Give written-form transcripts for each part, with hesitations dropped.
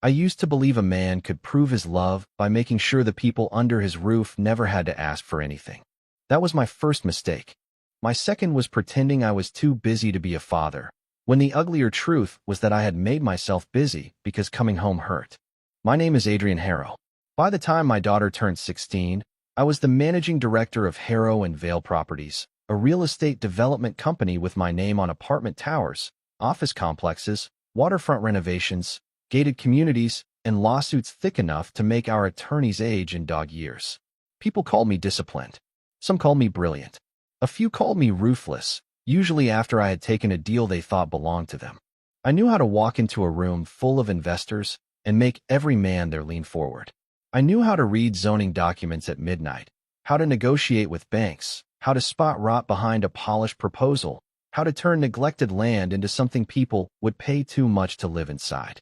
I used to believe a man could prove his love by making sure the people under his roof never had to ask for anything. That was my first mistake. My second was pretending I was too busy to be a father, when the uglier truth was that I had made myself busy because coming home hurt. My name is Adrian Harrow. By the time my daughter turned 16, I was the managing director of Harrow and Vale Properties, a real estate development company with my name on apartment towers, office complexes, waterfront renovations, gated communities, and lawsuits thick enough to make our attorneys age in dog years. People called me disciplined. Some called me brilliant. A few called me ruthless, usually after I had taken a deal they thought belonged to them. I knew how to walk into a room full of investors and make every man there lean forward. I knew how to read zoning documents at midnight, how to negotiate with banks, how to spot rot behind a polished proposal, how to turn neglected land into something people would pay too much to live inside.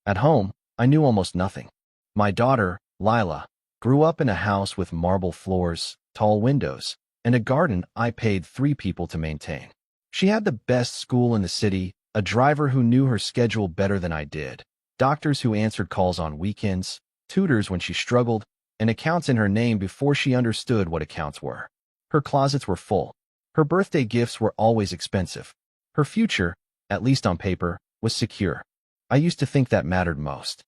At home, I knew almost nothing. My daughter, Lila, grew up in a house with marble floors, tall windows, and a garden I paid 3 people to maintain. She had the best school in the city, a driver who knew her schedule better than I did, doctors who answered calls on weekends, tutors when she struggled, and accounts in her name before she understood what accounts were. Her closets were full. Her birthday gifts were always expensive. Her future, at least on paper, was secure. I used to think that mattered most.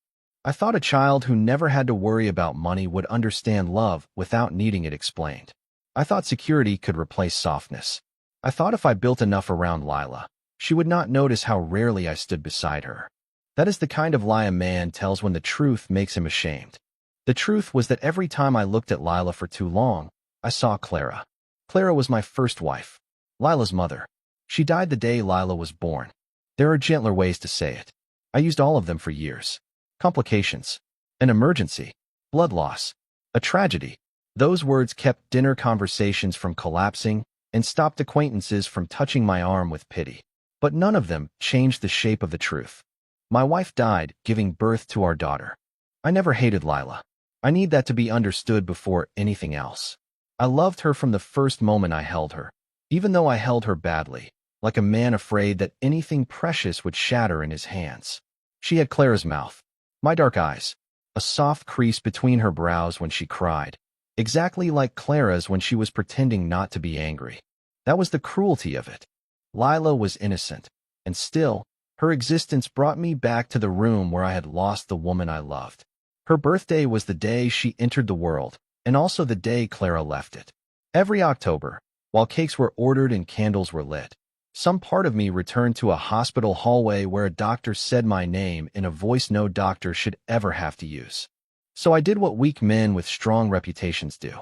I thought a child who never had to worry about money would understand love without needing it explained. I thought security could replace softness. I thought if I built enough around Lila, she would not notice how rarely I stood beside her. That is the kind of lie a man tells when the truth makes him ashamed. The truth was that every time I looked at Lila for too long, I saw Clara. Clara was my first wife, Lila's mother. She died the day Lila was born. There are gentler ways to say it. I used all of them for years. Complications. An emergency. Blood loss. A tragedy. Those words kept dinner conversations from collapsing and stopped acquaintances from touching my arm with pity. But none of them changed the shape of the truth. My wife died, giving birth to our daughter. I never hated Lila. I need that to be understood before anything else. I loved her from the first moment I held her, even though I held her badly, like a man afraid that anything precious would shatter in his hands. She had Clara's mouth, my dark eyes, a soft crease between her brows when she cried, exactly like Clara's when she was pretending not to be angry. That was the cruelty of it. Lila was innocent, and still, her existence brought me back to the room where I had lost the woman I loved. Her birthday was the day she entered the world, and also the day Clara left it. Every October, while cakes were ordered and candles were lit, some part of me returned to a hospital hallway where a doctor said my name in a voice no doctor should ever have to use. So I did what weak men with strong reputations do.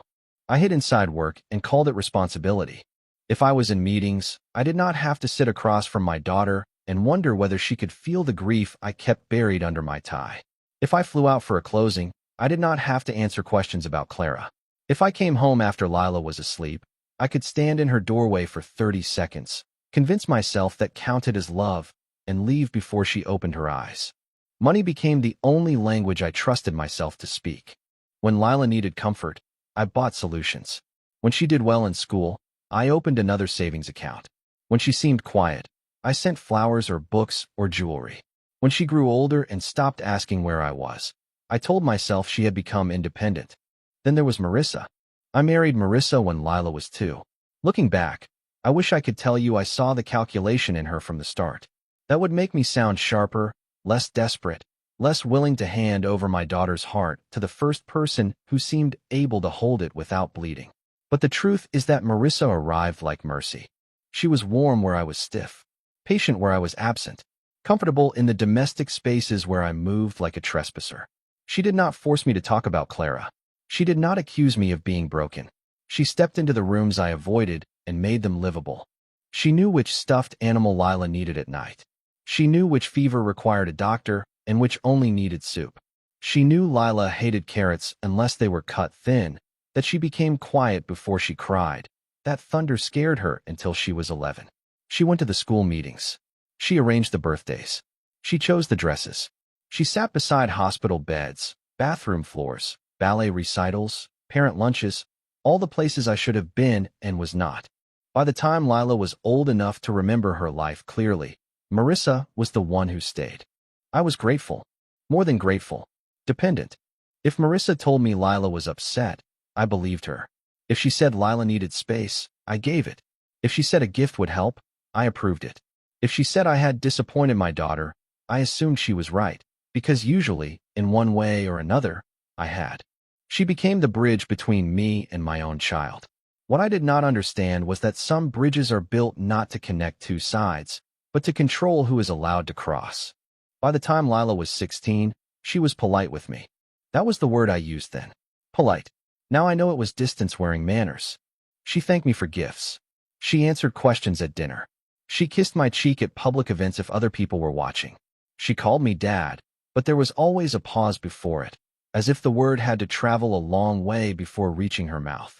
I hid inside work and called it responsibility. If I was in meetings, I did not have to sit across from my daughter and wonder whether she could feel the grief I kept buried under my tie. If I flew out for a closing, I did not have to answer questions about Clara. If I came home after Lila was asleep, I could stand in her doorway for 30 seconds, convince myself that counted as love, and leave before she opened her eyes. Money became the only language I trusted myself to speak. When Lila needed comfort, I bought solutions. When she did well in school, I opened another savings account. When she seemed quiet, I sent flowers or books or jewelry. When she grew older and stopped asking where I was, I told myself she had become independent. Then there was Marissa. I married Marissa when Lila was 2. Looking back, I wish I could tell you I saw the calculation in her from the start. That would make me sound sharper, less desperate, less willing to hand over my daughter's heart to the first person who seemed able to hold it without bleeding. But the truth is that Marissa arrived like mercy. She was warm where I was stiff, patient where I was absent, comfortable in the domestic spaces where I moved like a trespasser. She did not force me to talk about Clara. She did not accuse me of being broken. She stepped into the rooms I avoided and made them livable. She knew which stuffed animal Lila needed at night. She knew which fever required a doctor and which only needed soup. She knew Lila hated carrots unless they were cut thin, that she became quiet before she cried. That thunder scared her until she was 11. She went to the school meetings. She arranged the birthdays. She chose the dresses. She sat beside hospital beds, bathroom floors, ballet recitals, parent lunches, all the places I should have been and was not. By the time Lila was old enough to remember her life clearly, Marissa was the one who stayed. I was grateful. More than grateful. Dependent. If Marissa told me Lila was upset, I believed her. If she said Lila needed space, I gave it. If she said a gift would help, I approved it. If she said I had disappointed my daughter, I assumed she was right, because usually, in one way or another, I had. She became the bridge between me and my own child. What I did not understand was that some bridges are built not to connect two sides, but to control who is allowed to cross. By the time Lila was 16, she was polite with me. That was the word I used then. Polite. Now I know it was distance-wearing manners. She thanked me for gifts. She answered questions at dinner. She kissed my cheek at public events if other people were watching. She called me Dad, but there was always a pause before it, as if the word had to travel a long way before reaching her mouth.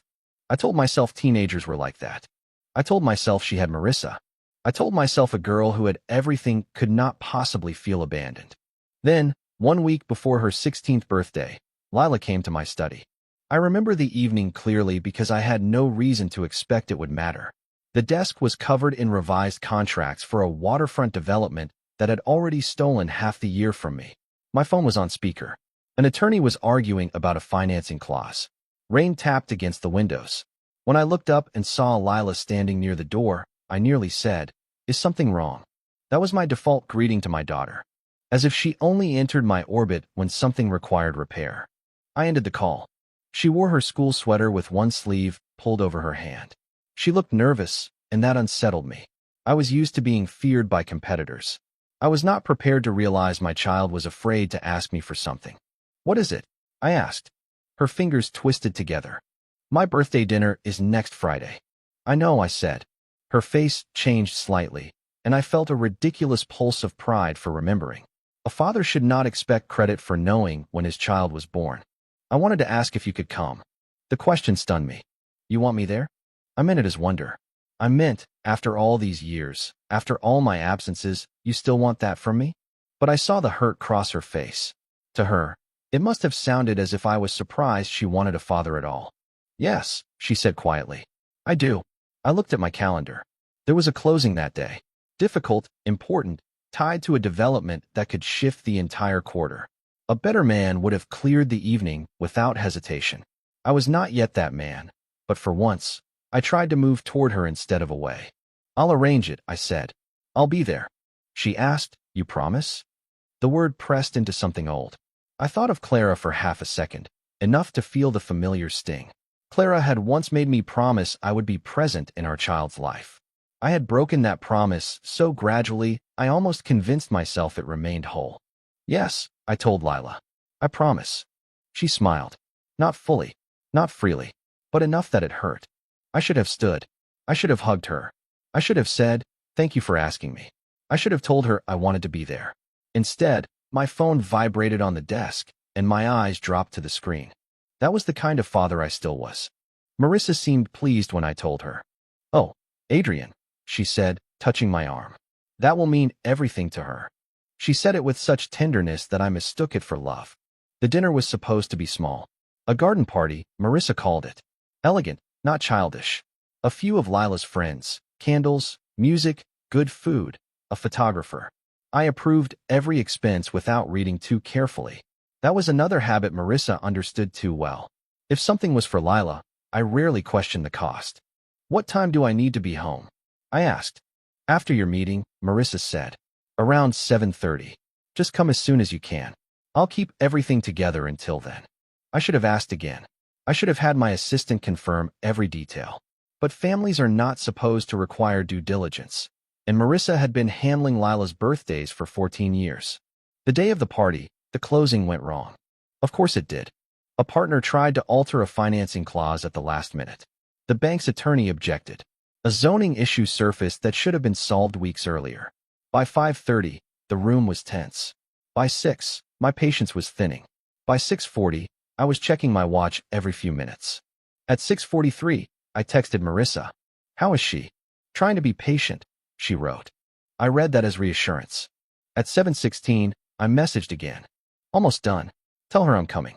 I told myself teenagers were like that. I told myself she had Marissa. I told myself a girl who had everything could not possibly feel abandoned. Then, 1 week before her 16th birthday, Lila came to my study. I remember the evening clearly because I had no reason to expect it would matter. The desk was covered in revised contracts for a waterfront development that had already stolen half the year from me. My phone was on speaker. An attorney was arguing about a financing clause. Rain tapped against the windows. When I looked up and saw Lila standing near the door, I nearly said, "Is something wrong?" That was my default greeting to my daughter, as if she only entered my orbit when something required repair. I ended the call. She wore her school sweater with one sleeve pulled over her hand. She looked nervous, and that unsettled me. I was used to being feared by competitors. I was not prepared to realize my child was afraid to ask me for something. "What is it?" I asked. Her fingers twisted together. "My birthday dinner is next Friday." "I know," I said. Her face changed slightly, and I felt a ridiculous pulse of pride for remembering. A father should not expect credit for knowing when his child was born. "I wanted to ask if you could come." The question stunned me. "You want me there?" I meant it as wonder. I meant, after all these years, after all my absences, you still want that from me? But I saw the hurt cross her face. To her, it must have sounded as if I was surprised she wanted a father at all. "Yes," she said quietly. "I do." I looked at my calendar. There was a closing that day. Difficult, important, tied to a development that could shift the entire quarter. A better man would have cleared the evening without hesitation. I was not yet that man, but for once, I tried to move toward her instead of away. "I'll arrange it," I said. "I'll be there." She asked, "You promise?" The word pressed into something old. I thought of Clara for half a second, enough to feel the familiar sting. Clara had once made me promise I would be present in our child's life. I had broken that promise so gradually I almost convinced myself it remained whole. "Yes," I told Lila. "I promise." She smiled. Not fully, not freely, but enough that it hurt. I should have stood. I should have hugged her. I should have said, "Thank you for asking me." I should have told her I wanted to be there. Instead, my phone vibrated on the desk, and my eyes dropped to the screen. That was the kind of father I still was. Marissa seemed pleased when I told her. "Oh, Adrian," she said, touching my arm. "That will mean everything to her." She said it with such tenderness that I mistook it for love. The dinner was supposed to be small. A garden party, Marissa called it. Elegant, not childish. A few of Lila's friends, candles, music, good food, a photographer. I approved every expense without reading too carefully. That was another habit Marissa understood too well. If something was for Lila, I rarely questioned the cost. "What time do I need to be home?" I asked. "After your meeting," Marissa said. "Around 7:30. Just come as soon as you can. I'll keep everything together until then." I should have asked again. I should have had my assistant confirm every detail. But families are not supposed to require due diligence, and Marissa had been handling Lila's birthdays for 14 years. The day of the party, the closing went wrong. Of course it did. A partner tried to alter a financing clause at the last minute. The bank's attorney objected. A zoning issue surfaced that should have been solved weeks earlier. By 5:30, the room was tense. By 6, my patience was thinning. By 6:40, I was checking my watch every few minutes. At 6:43, I texted Marissa. "How is she?" "Trying to be patient," she wrote. I read that as reassurance. At 7:16, I messaged again. "Almost done. Tell her I'm coming."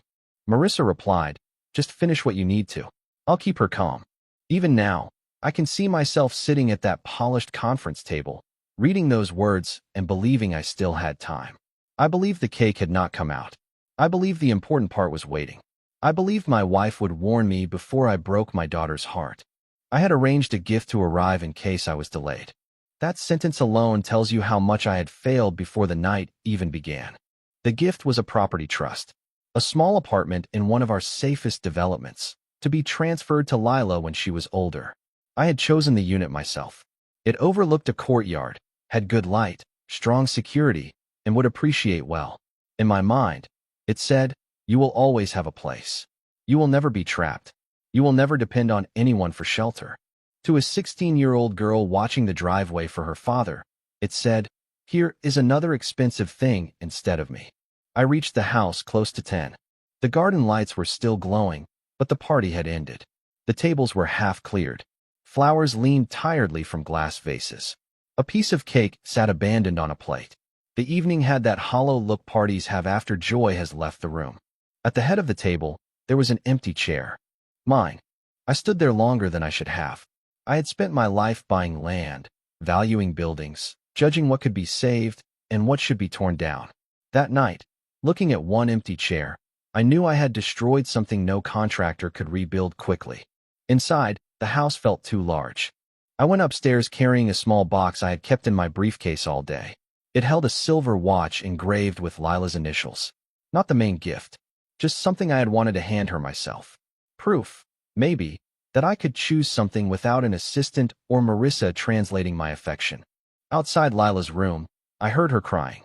Marissa replied, "Just finish what you need to. I'll keep her calm." Even now, I can see myself sitting at that polished conference table, reading those words and believing I still had time. I believed the cake had not come out. I believed the important part was waiting. I believed my wife would warn me before I broke my daughter's heart. I had arranged a gift to arrive in case I was delayed. That sentence alone tells you how much I had failed before the night even began. The gift was a property trust, a small apartment in one of our safest developments, to be transferred to Lila when she was older. I had chosen the unit myself. It overlooked a courtyard, had good light, strong security, and would appreciate well. In my mind, it said, "You will always have a place. You will never be trapped. You will never depend on anyone for shelter." To a 16-year-old girl watching the driveway for her father, it said, "Here is another expensive thing instead of me." I reached the house close to 10. The garden lights were still glowing, but the party had ended. The tables were half cleared. Flowers leaned tiredly from glass vases. A piece of cake sat abandoned on a plate. The evening had that hollow look parties have after joy has left the room. At the head of the table, there was an empty chair. Mine. I stood there longer than I should have. I had spent my life buying land, valuing buildings, judging what could be saved and what should be torn down. That night, looking at one empty chair, I knew I had destroyed something no contractor could rebuild quickly. Inside, the house felt too large. I went upstairs carrying a small box I had kept in my briefcase all day. It held a silver watch engraved with Lila's initials. Not the main gift, just something I had wanted to hand her myself. Proof, maybe, that I could choose something without an assistant or Marissa translating my affection. Outside Lila's room, I heard her crying.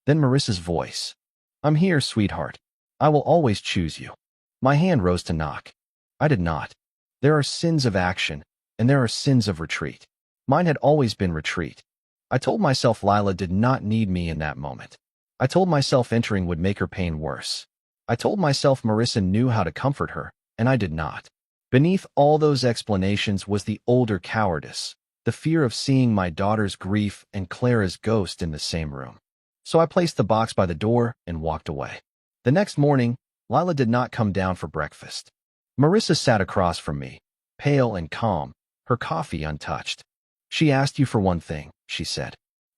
Then Marissa's voice. "I'm here, sweetheart. I will always choose you." My hand rose to knock. I did not. There are sins of action, and there are sins of retreat. Mine had always been retreat. I told myself Lila did not need me in that moment. I told myself entering would make her pain worse. I told myself Marissa knew how to comfort her, and I did not. Beneath all those explanations was the older cowardice, the fear of seeing my daughter's grief and Clara's ghost in the same room. So I placed the box by the door and walked away. The next morning, Lila did not come down for breakfast. Marissa sat across from me, pale and calm, her coffee untouched. "She asked you for one thing," she said.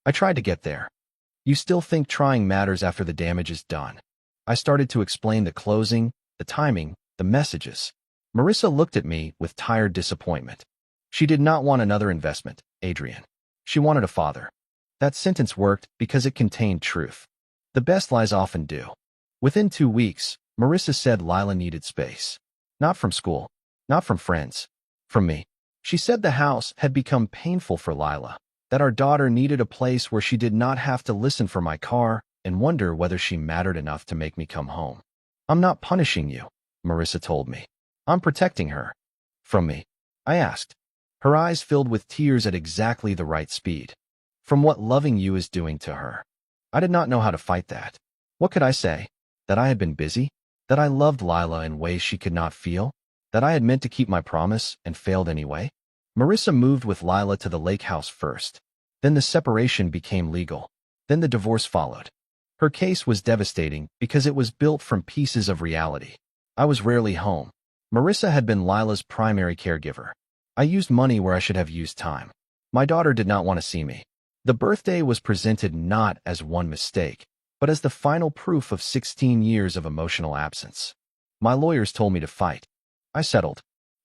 "I tried to get there. You still think trying matters after the damage is done." I started to explain the closing, the timing, the messages. Marissa looked at me with tired disappointment. She did not want another investment, Adrian. She wanted a father. That sentence worked because it contained truth. The best lies often do. Within 2 weeks, Marissa said Lila needed space. Not from school, not from friends, from me. She said the house had become painful for Lila, that our daughter needed a place where she did not have to listen for my car and wonder whether she mattered enough to make me come home. "I'm not punishing you," Marissa told me. "I'm protecting her." "From me?" I asked. Her eyes filled with tears at exactly the right speed. "From what loving you is doing to her." I did not know how to fight that. What could I say? That I had been busy? That I loved Lila in ways she could not feel? That I had meant to keep my promise and failed anyway? Marissa moved with Lila to the lake house first. Then the separation became legal. Then the divorce followed. Her case was devastating because it was built from pieces of reality. I was rarely home. Marissa had been Lila's primary caregiver. I used money where I should have used time. My daughter did not want to see me. The birthday was presented not as one mistake, but as the final proof of 16 years of emotional absence. My lawyers told me to fight. I settled.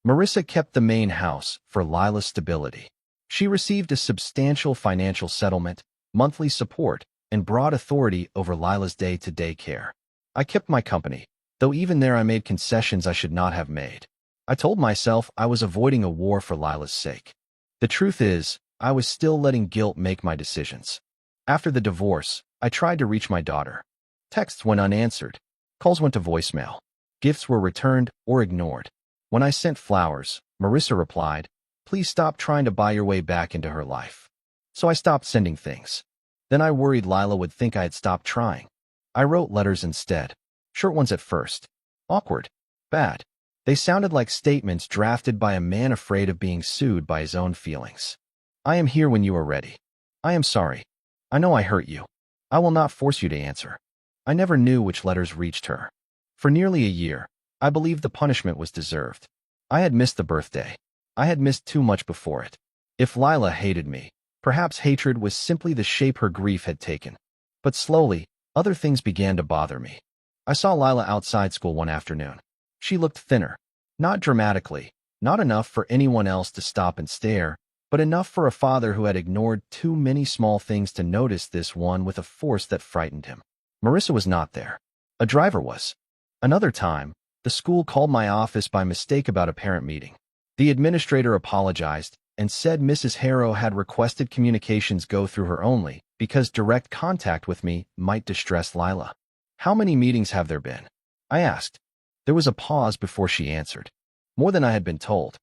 Marissa kept the main house for Lila's stability. She received a substantial financial settlement, monthly support, and broad authority over Lila's day-to-day care. I kept my company, though even there I made concessions I should not have made. I told myself I was avoiding a war for Lila's sake. The truth is, I was still letting guilt make my decisions. After the divorce, I tried to reach my daughter. Texts went unanswered. Calls went to voicemail. Gifts were returned or ignored. When I sent flowers, Marissa replied, "Please stop trying to buy your way back into her life." So I stopped sending things. Then I worried Lila would think I had stopped trying. I wrote letters instead. Short ones at first. Awkward. Bad. They sounded like statements drafted by a man afraid of being sued by his own feelings. "I am here when you are ready. I am sorry. I know I hurt you. I will not force you to answer." I never knew which letters reached her. For nearly a year, I believed the punishment was deserved. I had missed the birthday. I had missed too much before it. If Lila hated me, perhaps hatred was simply the shape her grief had taken. But slowly, Other things began to bother me. I saw Lila outside school one afternoon. She looked thinner. Not dramatically, not enough for anyone else to stop and stare, but enough for a father who had ignored too many small things to notice this one with a force that frightened him. Marissa was not there. A driver was. Another time, the school called my office by mistake about a parent meeting. The administrator apologized and said Mrs. Harrow had requested communications go through her only because direct contact with me might distress Lila. How many meetings have there been? I asked. There was a pause before she answered. More than I had been told.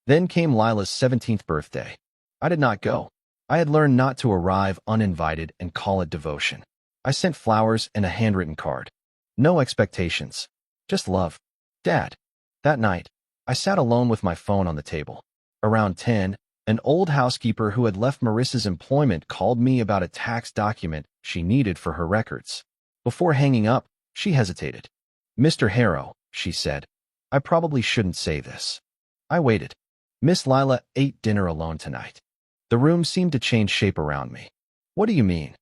Then came Lila's 17th birthday. I did not go. I had learned not to arrive uninvited and call it devotion. I sent flowers and a handwritten card. No expectations. Just love. Dad. That night, I sat alone with my phone on the table. Around 10, an old housekeeper who had left Marissa's employment called me about a tax document she needed for her records. Before hanging up, she hesitated. Mr. Harrow, she said. I probably shouldn't say this. I waited. Miss Lila ate dinner alone tonight. The room seemed to change shape around me. What do you mean?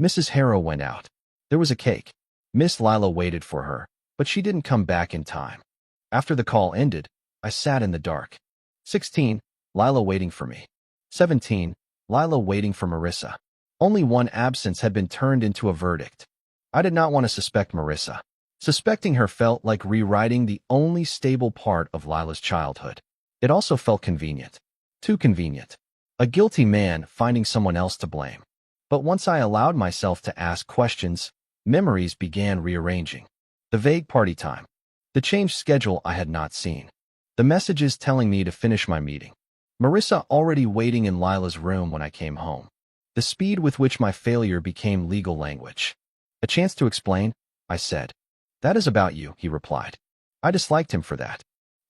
Mrs. Harrow went out. There was a cake. Miss Lila waited for her, but she didn't come back in time. After the call ended, I sat in the dark. 16, Lila waiting for me. 17, Lila waiting for Marissa. Only one absence had been turned into a verdict. I did not want to suspect Marissa. Suspecting her felt like rewriting the only stable part of Lila's childhood. It also felt convenient. Too convenient. A guilty man finding someone else to blame. But once I allowed myself to ask questions, memories began rearranging. The vague party time. The changed schedule I had not seen. The messages telling me to finish my meeting. Marissa already waiting in Lila's room when I came home. The speed with which my failure became legal language. A chance to explain, I said. That is about you, he replied. I disliked him for that.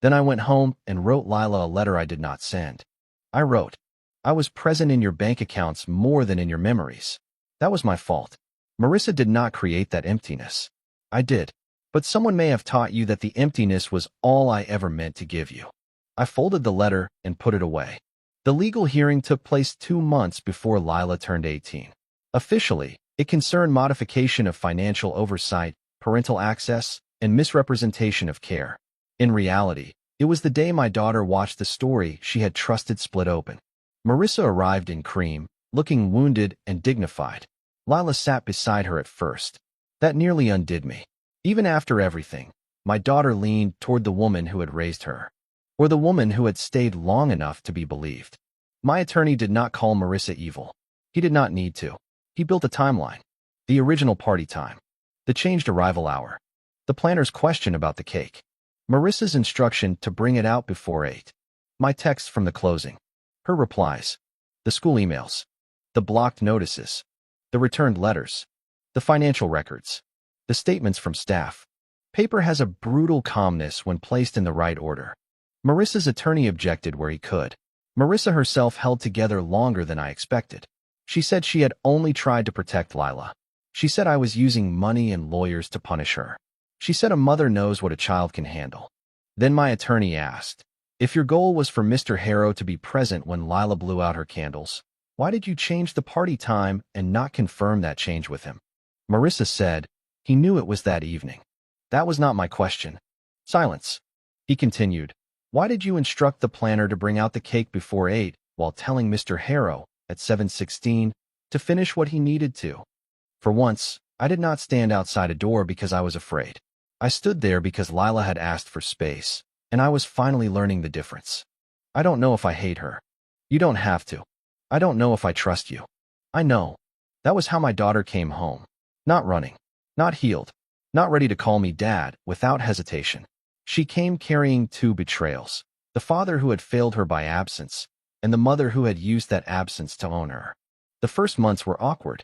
Then I went home and wrote Lila a letter I did not send. I wrote, I was present in your bank accounts more than in your memories. That was my fault. Marissa did not create that emptiness. I did. But someone may have taught you that the emptiness was all I ever meant to give you. I folded the letter and put it away. The legal hearing took place 2 months before Lila turned 18. Officially, it concerned modification of financial oversight, parental access, and misrepresentation of care. In reality, it was the day my daughter watched the story she had trusted split open. Marissa arrived in cream, looking wounded and dignified. Lila sat beside her at first. That nearly undid me. Even after everything, my daughter leaned toward the woman who had raised her. Or the woman who had stayed long enough to be believed. My attorney did not call Marissa evil. He did not need to. He built a timeline. The original party time. The changed arrival hour. The planner's question about the cake. Marissa's instruction to bring it out before 8. My texts from the closing. Her replies. The school emails. The blocked notices. The returned letters. The financial records. The statements from staff. Paper has a brutal calmness when placed in the right order. Marissa's attorney objected where he could. Marissa herself held together longer than I expected. She said she had only tried to protect Lila. She said I was using money and lawyers to punish her. She said a mother knows what a child can handle. Then my attorney asked, if your goal was for Mr. Harrow to be present when Lila blew out her candles, why did you change the party time and not confirm that change with him? Marissa said, he knew it was that evening. That was not my question. Silence. He continued, why did you instruct the planner to bring out the cake before 8 while telling Mr. Harrow, at 7:16, to finish what he needed to? For once, I did not stand outside a door because I was afraid. I stood there because Lila had asked for space, and I was finally learning the difference. I don't know if I hate her. You don't have to. I don't know if I trust you. I know. That was how my daughter came home. Not running. Not healed. Not ready to call me dad, without hesitation. She came carrying 2 betrayals. The father who had failed her by absence, and the mother who had used that absence to own her. The first months were awkward.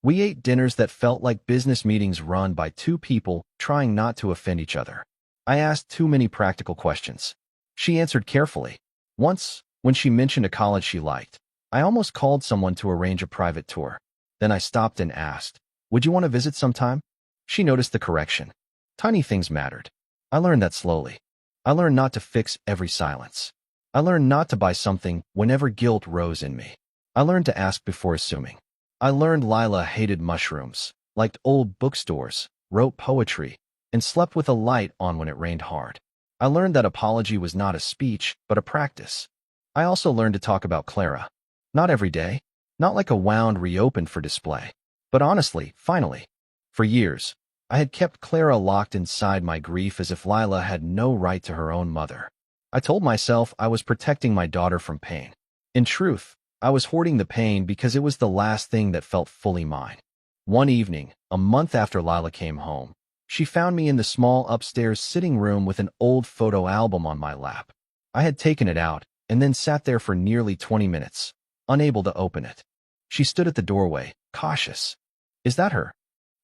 We ate dinners that felt like business meetings run by 2 people trying not to offend each other. I asked too many practical questions. She answered carefully. Once, when she mentioned a college she liked, I almost called someone to arrange a private tour. Then I stopped and asked, would you want to visit sometime? She noticed the correction. Tiny things mattered. I learned that slowly. I learned not to fix every silence. I learned not to buy something whenever guilt rose in me. I learned to ask before assuming. I learned Lila hated mushrooms. liked old bookstores, wrote poetry, and slept with a light on when it rained hard. I learned that apology was not a speech, but a practice. I also learned to talk about Clara. Not every day, not like a wound reopened for display, but honestly, finally. For years, I had kept Clara locked inside my grief as if Lila had no right to her own mother. I told myself I was protecting my daughter from pain. In truth, I was hoarding the pain because it was the last thing that felt fully mine. One evening, a month after Lila came home, she found me in the small upstairs sitting room with an old photo album on my lap. I had taken it out and then sat there for nearly 20 minutes, unable to open it. She stood at the doorway, cautious. Is that her?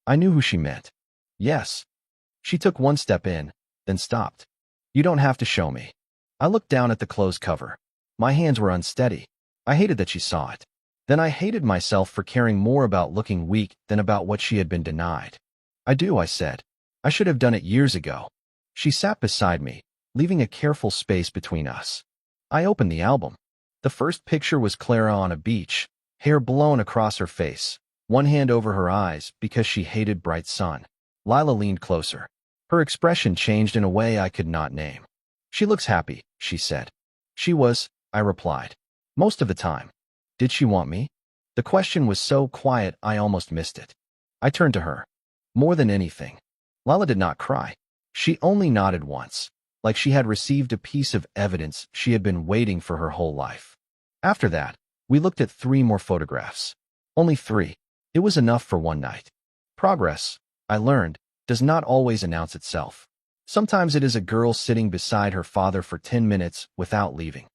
I knew who she meant. Yes. She took one step in, then stopped. You don't have to show me. I looked down at the closed cover. My hands were unsteady. I hated that she saw it. Then I hated myself for caring more about looking weak than about what she had been denied. I do, I said. I should have done it years ago. She sat beside me, leaving a careful space between us. I opened the album. The first picture was Clara on a beach, hair blown across her face, one hand over her eyes because she hated bright sun. Lila leaned closer. Her expression changed in a way I could not name. She looks happy, she said. She was, I replied. Most of the time. Did she want me? The question was so quiet I almost missed it. I turned to her. More than anything. Lila did not cry. She only nodded once, like she had received a piece of evidence she had been waiting for her whole life. After that, we looked at 3 more photographs. Only 3. It was enough for one night. Progress, I learned, does not always announce itself. Sometimes it is a girl sitting beside her father for 10 minutes without leaving.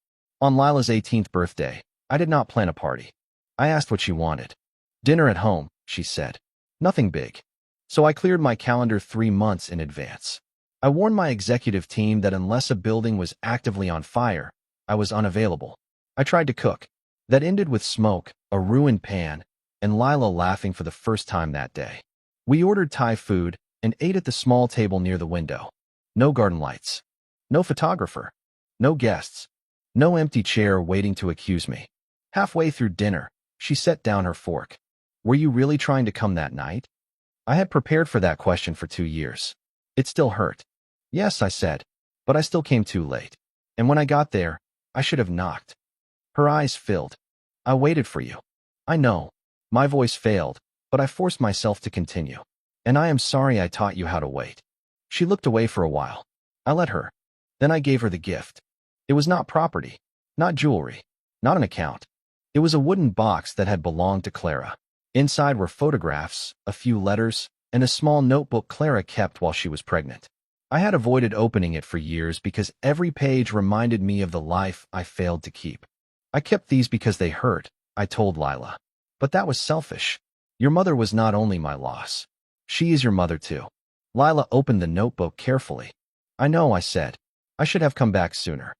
On Lila's 18th birthday, I did not plan a party. I asked what she wanted. Dinner at home, she said. Nothing big. So I cleared my calendar 3 months in advance. I warned my executive team that unless a building was actively on fire, I was unavailable. I tried to cook. That ended with smoke, a ruined pan, and Lila laughing for the first time that day. We ordered Thai food and ate at the small table near the window. No garden lights. No photographer. No guests. No empty chair waiting to accuse me. Halfway through dinner, she set down her fork. Were you really trying to come that night? I had prepared for that question for 2 years. It still hurt. Yes, I said, but I still came too late. And when I got there, I should have knocked. Her eyes filled. I waited for you. I know. My voice failed, but I forced myself to continue. And I am sorry I taught you how to wait. She looked away for a while. I let her. Then I gave her the gift. It was not property, not jewelry, not an account. It was a wooden box that had belonged to Clara. Inside were photographs, a few letters, and a small notebook Clara kept while she was pregnant. I had avoided opening it for years because every page reminded me of the life I failed to keep. I kept these because they hurt, I told Lila. But that was selfish. Your mother was not only my loss. She is your mother too. Lila opened the notebook carefully. I know, I said. I should have come back sooner.